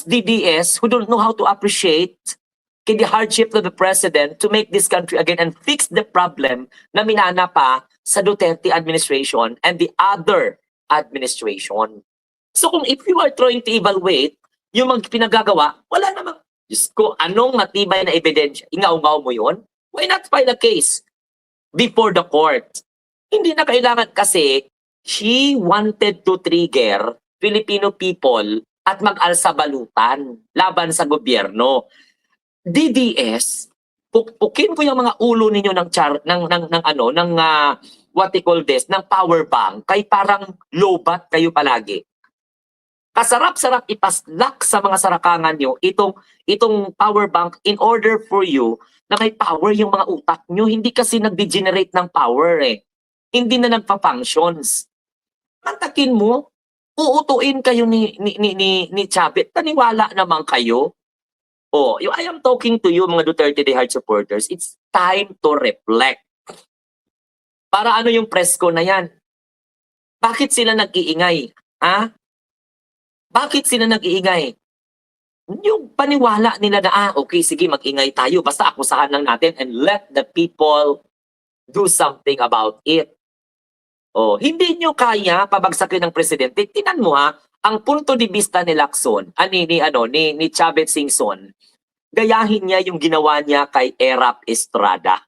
those DDS who don't know how to appreciate the hardship of the president to make this country again and fix the problem na minana pa sa Duterte administration and the other administration. So kung if you are trying to evaluate yung mga pinagagawa, wala namang, Diyos ko, anong matibay na ebidensya? Ingaw-ngaw mo yun? Why not file a case before the court? Hindi na kailangan kasi she wanted to trigger Filipino people at mag-alsa balutan laban sa gobyerno. DDS, pukpukin ko yung mga ulo ninyo ng what they call this, ng power bank, kay parang lobat kayo palagi. Kasarap-sarap ipaslak sa mga sarakangan nyo itong power bank in order for you na may power yung mga utak nyo. Hindi kasi nag-degenerate ng power eh. Hindi na nagpa-functions. Mantakin mo, uutuin kayo ni Chavez. Taniwala naman kayo. Oh, I am talking to you mga Duterte de Hard supporters. It's time to reflect. Para ano yung presko na yan? Bakit sila nag-iingay? Ha? Bakit sila nag-iingay? Yung paniwala nila na, okay, sige, mag-ingay tayo. Basta akusahan lang natin and let the people do something about it. Oh, hindi nyo kaya pabagsakin ng presidente. Tingnan mo ha, ang punto de vista ni Lacson, ni Chavez Singson, gayahin niya yung ginawa niya kay Erap Estrada.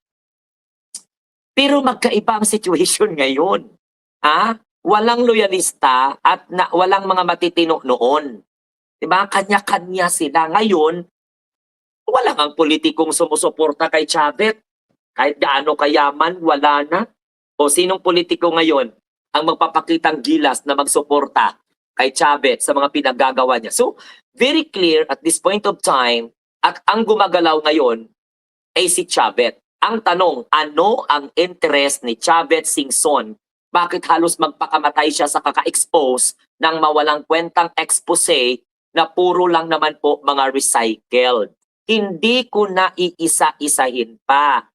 Pero magkaiba ang situation ngayon. Ha? Walang loyalista at walang mga matitino noon. Diba? Kanya-kanya sila. Ngayon, walang ang politikong sumusuporta kay Chavez. Kahit gaano kayaman, wala na. O sinong politiko ngayon ang magpapakitang gilas na magsuporta kay Chavez sa mga pinaggagawa niya? So, very clear at this point of time, at ang gumagalaw ngayon ay si Chavez. Ang tanong, ano ang interest ni Chavez Singson? Bakit halos magpakamatay siya sa kaka-expose ng mawalang kwentang expose na puro lang naman po mga recycled? Hindi ko na iisa-isahin pa.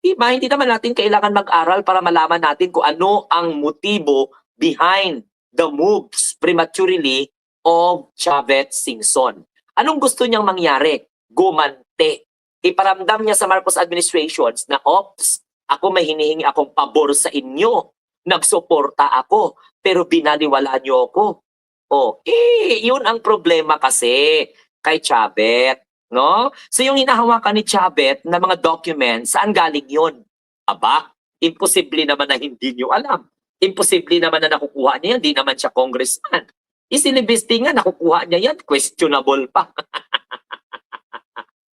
Diba? Hindi naman natin kailangan mag-aral para malaman natin kung ano ang motibo behind the moves prematurely of Chavez Singson. Anong gusto niyang mangyari? Gumante. Iparamdam niya sa Marcos administrations na, ops, ako may hinihingi akong pabor sa inyo. Nagsuporta ako, pero binaliwala niyo ako. Yun ang problema kasi kay Chavez. No? So yung hinahawakan ni Chavez na mga documents, saan galing yun? Aba, imposible naman na hindi niyo alam. Imposible naman na nakukuha niya yan, hindi naman siya congressman. Isilibesti nga, nakukuha niya yan, questionable pa.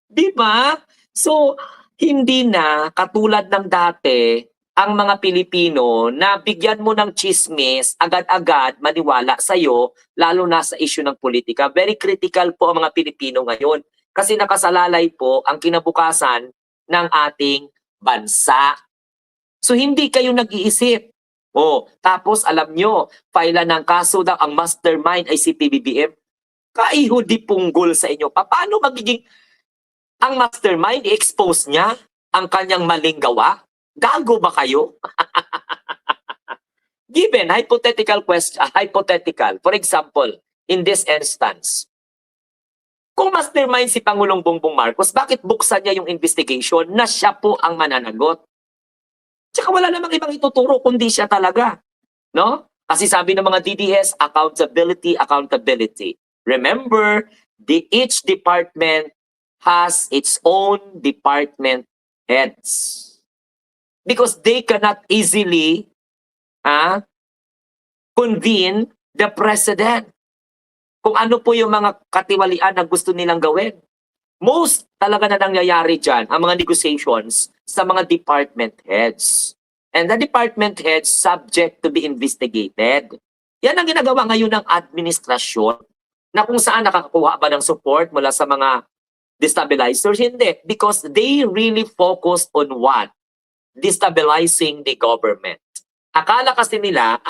Diba? So, hindi na katulad ng dati ang mga Pilipino na bigyan mo ng chismis, agad-agad maniwala sa'yo, lalo na sa issue ng politika. Very critical po ang mga Pilipino ngayon. Kasi nakasalalay po ang kinabukasan ng ating bansa. So hindi kayo nag-iisip. Tapos alam nyo, file ng kaso daw ang mastermind ay si PBBM. Kaiho di punggol sa inyo. Paano magiging ang mastermind, i-expose niya ang kanyang maling gawa? Gago ba kayo? Given hypothetical question, hypothetical, for example, in this instance, kung mastermind si Pangulong Bongbong Marcos, bakit buksan niya yung investigation na siya po ang mananagot? Tsaka wala namang ibang ituturo kundi siya talaga. No? Kasi sabi ng mga DDS, accountability, accountability. Remember, each department has its own department heads. Because they cannot easily convene the president. Kung ano po yung mga katiwalian na gusto nilang gawin. Most talaga na nangyayari dyan, ang mga negotiations sa mga department heads. And the department heads subject to be investigated. Yan ang ginagawa ngayon ng administrasyon na kung saan nakakakuha ba ng support mula sa mga destabilizers. Hindi. Because they really focus on what? Destabilizing the government. Akala kasi nila,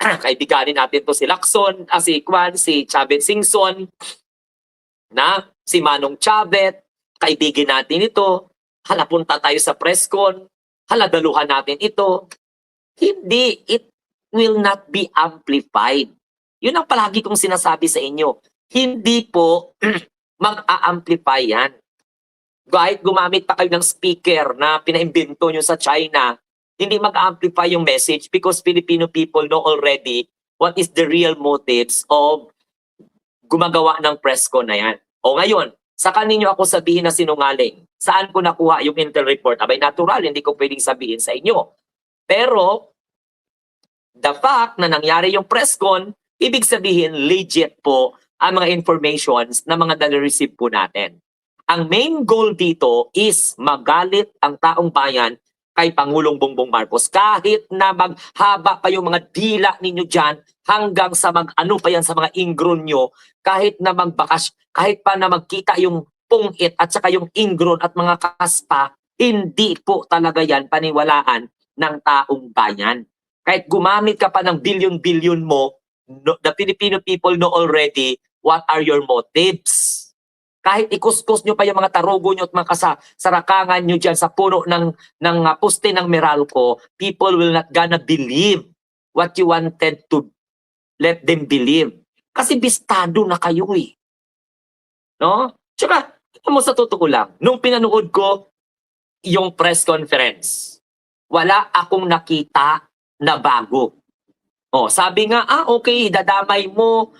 kaibiganin natin to si Lacson, si Chavez Singson, na si Manong Chavez, kaibigin natin ito, hala punta tayo sa press con, hala daluhan natin ito. Hindi, it will not be amplified. Yun ang palagi kong sinasabi sa inyo. Hindi po mag-a-amplify yan. Kahit gumamit pa kayo ng speaker na pinaimbento nyo sa China, hindi mag-amplify yung message because Filipino people know already what is the real motives of gumagawa ng press con na yan. O ngayon, saka ninyo ako sabihin na sinungaling. Saan ko nakuha yung intel report? Abay, natural, hindi ko pwedeng sabihin sa inyo. Pero, the fact na nangyari yung press con, ibig sabihin, legit po ang mga informations na mga nare-receive po natin. Ang main goal dito is magalit ang taong bayan kay Pangulong Bongbong Marcos. Kahit na maghaba pa yung mga dila ninyo dyan, hanggang sa mag-ano pa yan sa mga ingron nyo, kahit na magbakas, kahit pa na magkita yung pungit at saka yung ingron at mga kaspa, hindi po talaga yan paniwalaan ng taong bayan. Kahit gumamit ka pa ng billion-billion mo, the Filipino people know already what are your motives. Kahit ikuskus nyo pa yung mga tarugo nyo at mga sarakangan nyo dyan sa puno ng poste ng Meralco, people will not gonna believe what you wanted to let them believe. Kasi bistado na kayo eh. No? Tsaka, mo sa totoo lang, nung pinanood ko yung press conference, wala akong nakita na bago. Oh, sabi nga, okay, dadamay mo.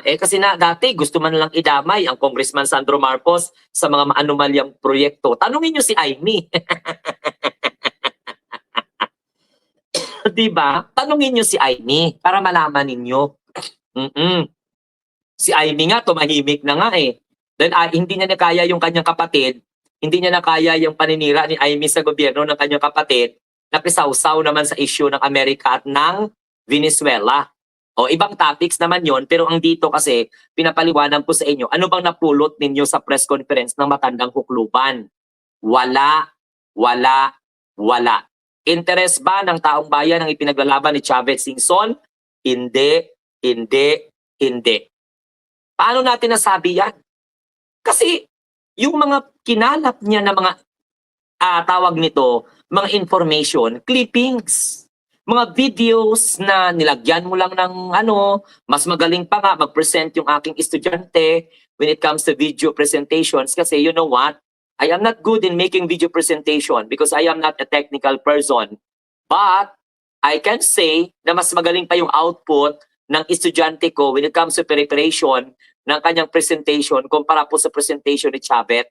Kasi na dati gusto man lang idamay ang Congressman Sandro Marcos sa mga maanumalyang proyekto. Tanungin niyo si Aimee. Diba? Tanungin niyo si Aimee para malaman ninyo. Si Aimee nga, tumahimik na nga eh. Then hindi niya nakaya yung kanyang kapatid, hindi niya nakaya yung paninira ni Aimee sa gobyerno ng kanyang kapatid, napisawsaw naman sa issue ng Amerika at ng Venezuela. O ibang topics naman yon, pero ang dito kasi pinapaliwanag ko sa inyo, ano bang napulot ninyo sa press conference ng matandang hukluban? Wala, wala, wala. Interes ba ng taong bayan ang ipinaglalaban ni Chavez Singson? Hindi, hindi, hindi. Paano natin nasabi yan? Kasi yung mga kinalap niya na mga tawag nito, mga information, clippings, mga videos na nilagyan mo lang ng mas magaling pa nga mag-present yung aking estudyante when it comes to video presentations. Kasi you know what? I am not good in making video presentation because I am not a technical person. But I can say na mas magaling pa yung output ng estudyante ko when it comes to preparation ng kanyang presentation kumpara po sa presentation ni Chavez.